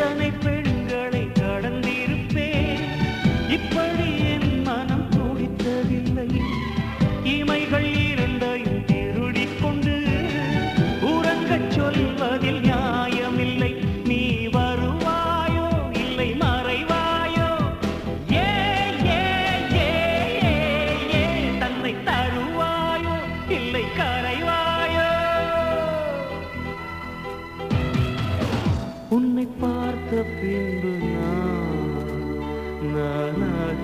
எத்தனை பெண்களை கடந்திருப்பேன், இப்படி என் மனம் துடித்ததில்லை. இமைகள் இரண்டையும் திருடிக் கொண்டு உறங்கச் சொல்வதில் நியாயமில்லை. நீ வருவாயோ இல்லை மறைவாயோ, ஏ ஏ ஏ ஏ தன்னை தருவாயோ இல்லை கரைவாயோ. உன்னை பார்த்த பின்பு நானாக